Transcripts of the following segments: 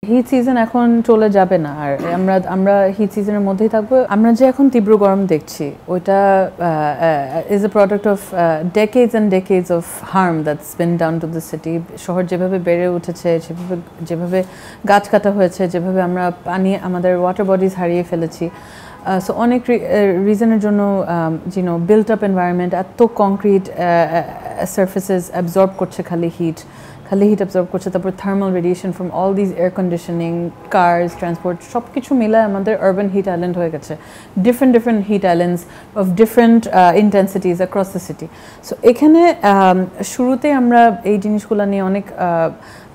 Hit season এখন চলে যাবে না, আর আমরা হিট সিজনের মধ্যেই থাকবো। আমরা যে এখন তীব্র গরম দেখছি ওইটা is a product of decades and decades of harm that's bin down to the city. শহর যেভাবে বেড়ে উঠেছে, যেভাবে গাছ কাটা হয়েছে, যেভাবে আমরা পানি, আমাদের ওয়াটার বডিজ হারিয়ে ফেলেছি। সো অনেক রিজনের জন্য বিল্ট আপ এনভায়রনমেন্ট, এত কংক্রিট সারফেসেস অ্যাবজর্ব করছে খালি হিট অ্যাবজর্ব করছে। তারপর thermal radiation from all these air conditioning, cars, transport, সব কিছু মিলে আমাদের আরবান হিট আইল্যান্ড হয়ে গেছে। Different heat islands of different intensities across the city. So এখানে শুরুতে আমরা এই জিনিসগুলো নিয়ে অনেক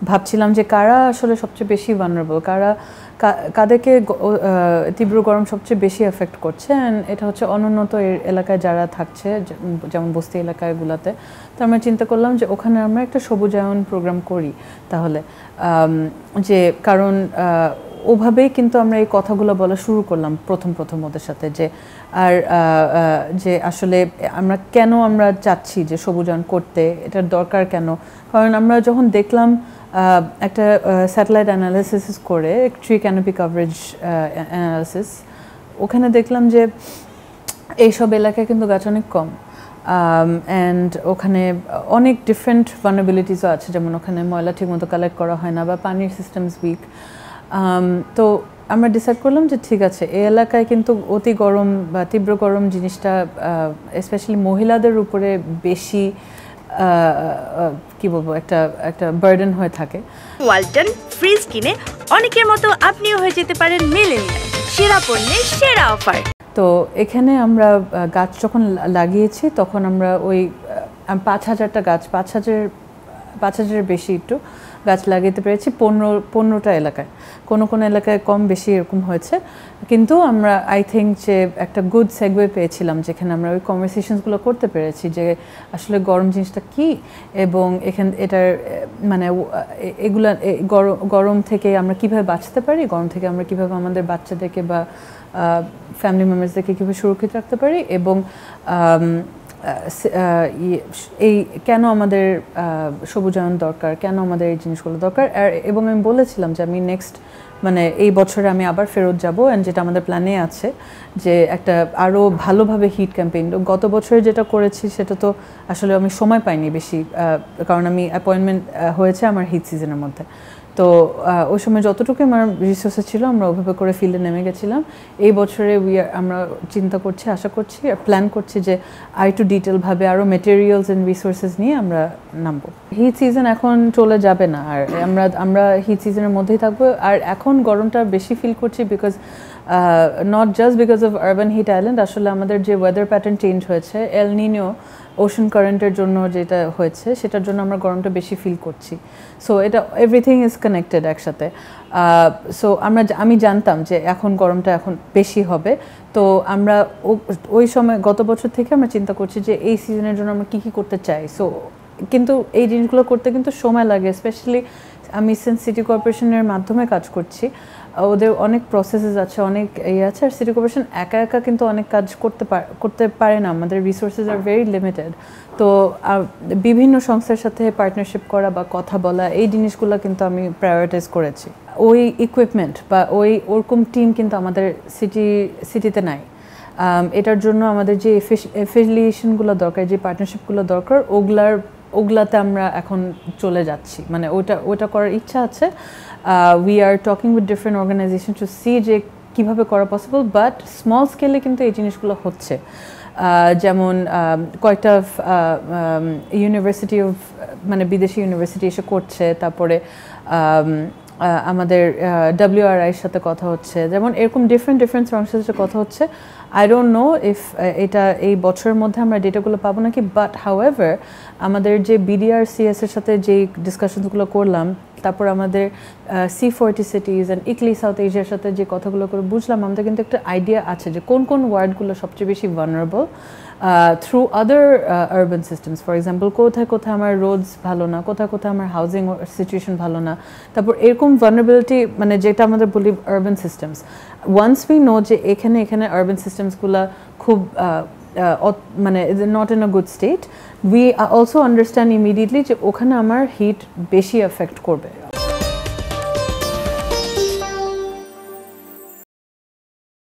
ভাবছিলাম যে কারা আসলে সবচেয়ে বেশি ভালনারেবল, কাদেরকে তীব্র গরম সবচেয়ে বেশি এফেক্ট করছে। অ্যান্ড এটা হচ্ছে অনুন্নত এলাকায় যারা থাকছে, যেমন বস্তি এলাকাগুলোতে। তো আমরা চিন্তা করলাম যে ওখানে আমরা একটা সবুজায়ন প্রোগ্রাম করি তাহলে, যে কারণ ওভাবেই কিন্তু আমরা এই কথাগুলো বলা শুরু করলাম প্রথম ওদের সাথে, যে আর যে আসলে আমরা চাচ্ছি যে সবুজায়ন করতে, এটার দরকার কেন। কারণ আমরা যখন দেখলাম একটা স্যাটেলাইট অ্যানালিসিস করে, ট্রি ক্যানোপি কভারেজ অ্যানালিসিস, ওখানে দেখলাম যে এইসব এলাকায় কিন্তু গাছ অনেক কম। অ্যান্ড ওখানে অনেক ডিফারেন্ট ভালনারেবিলিটিসও আছে, যেমন ওখানে ময়লা ঠিকমতো কালেক্ট করা হয় না বা পানির সিস্টেমস উইক। তো আমরা ডিসাইড করলাম যে ঠিক আছে, এই এলাকায় কিন্তু অতি গরম বা তীব্র গরম জিনিসটা স্পেশালি মহিলাদের উপরে বেশি কি বলবো, একটা বার্ডেন হয়ে থাকে। ওয়ালটন ফ্রিজ কিনে অনেকের মতো আপনিও হয়ে যেতে পারেন মিলেনিয়াল, সেরা পণ্যের সেরা অফার। তো এখানে আমরা গাছ যখন লাগিয়েছি তখন আমরা ওই 5,000টা গাছ, 5,000-এর বেশি একটু গাছ লাগাতে পেরেছি 15টা এলাকায়। কোনো এলাকায় কম বেশি এরকম হয়েছে, কিন্তু আমরা আই থিঙ্ক যে একটা গুড সেগওয়ে পেয়েছিলাম, যেখানে আমরা ওই কনভারসেশনসগুলো করতে পেরেছি যে আসলে গরম জিনিসটা কী, এবং এটার মানে এগুলা গরম থেকে আমরা কীভাবে বাঁচতে পারি, গরম থেকে আমরা কীভাবে আমাদের বাচ্চাদেরকে বা ফ্যামিলি মেম্বার্সদেরকে কীভাবে সুরক্ষিত রাখতে পারি, এবং এই কেন আমাদের সবুজায়ন দরকার, কেন আমাদের এই জিনিসগুলো দরকার। এবং আমি বলেছিলাম যে আমি নেক্সট এই বছরে আমি আবার ফেরত যাব, অ্যান্ড যেটা আমাদের প্ল্যানে আছে যে একটা আরও ভালোভাবে হিট ক্যাম্পেইন। গত বছরে যেটা করেছি সেটা তো আসলে আমি সময় পাইনি বেশি, কারণ আমি অ্যাপয়েন্টমেন্ট হয়েছে আমার হিট সিজনের মধ্যে। তো ওই সময় যতটুকু আমার রিসোর্সেস ছিল আমরা ওভাবে করে ফিল্ডে নেমে গেছিলাম। এই বছরে আমরা চিন্তা করছি, আশা করছি আর প্ল্যান করছি যে একটু ডিটেলভাবে আরও মেটেরিয়ালস অ্যান্ড রিসোর্সেস নিয়ে আমরা নামবো। হিট সিজন এখন চলে যাবে না, আর আমরা হিট সিজনের মধ্যেই থাকবো। আর এখন গরমটা বেশি ফিল করছি because not just because of urban heat island, আসলে আমাদের যে ওয়েদার প্যাটার্ন চেঞ্জ হয়েছে, এল নিনো ওশান কারেন্টের জন্য যেটা হয়েছে, সেটার জন্য আমরা গরমটা বেশি ফিল করছি। সো এটা এভরিথিং ইজ কানেক্টেড একসাথে। সো আমি জানতাম যে এখন গরমটা এখন বেশি হবে। তো আমরা ওই সময় গত বছর থেকে আমরা চিন্তা করছি যে এই সিজনের জন্য আমরা কী করতে চাই। সো কিন্তু এই জিনিসগুলো করতে কিন্তু সময় লাগে, স্পেশালি আমি সিটি কর্পোরেশনের মাধ্যমে কাজ করছি। ওদের অনেক প্রসেসেস আছে, অনেক আছে, আর সিটি কর্পোরেশন একা কিন্তু অনেক কাজ করতে পারে না, আমাদের রিসোর্সেস আর ভেরি লিমিটেড। তো বিভিন্ন সংস্থার সাথে পার্টনারশিপ করা বা কথা বলা, এই জিনিসগুলো কিন্তু আমি প্রায়োরিটাইজ করেছি। ওই ইকুইপমেন্ট বা ওরকম টিম কিন্তু আমাদের সিটিতে নাই। এটার জন্য আমাদের যে এফিলিয়েশনগুলো দরকার, যে পার্টনারশিপগুলো দরকার, ওগুলাতে আমরা এখন চলে যাচ্ছি। মানে ওটা করার ইচ্ছা আছে। We are talking with different organisation to see যে কীভাবে করা পসিবল, বাট স্মল স্কেলে কিন্তু এই জিনিসগুলো হচ্ছে। যেমন কয়েকটা ইউনিভার্সিটি বিদেশি ইউনিভার্সিটি এসে করছে, তারপরে আমাদের WRI's সাথে কথা হচ্ছে, যেমন এরকম ডিফারেন্ট সংস্থার সাথে কথা হচ্ছে। আই ডোন্ট নো ইফ এটা এই বছরের মধ্যে আমরা ডেটাগুলো পাবো নাকি, বাট হাউএভার আমাদের যে BDRCS এর সাথে যেই ডিসকাশনসগুলো করলাম, তারপর আমাদের C40 সিটিজ অ্যান্ড ইকলি সাউথ এশিয়ার সাথে যে কথাগুলো করে বুঝলাম, আমাদের কিন্তু একটা আইডিয়া আছে যে কোন ওয়ার্ডগুলো সবচেয়ে বেশি vulnerable through other urban systems. For example, কোথায় আমার রোডস ভালো না, কোথায় আমার হাউজিং সিচুয়েশন ভালো না, তারপর এরকম ভালনারেবিলিটি যেটা আমাদের বলি urban systems. Once we know যে এখানে আরবান সিস্টেমসগুলো খুব not in a good state, we also understand immediately যে ওখানে আমার হিট বেশি এফেক্ট করবে।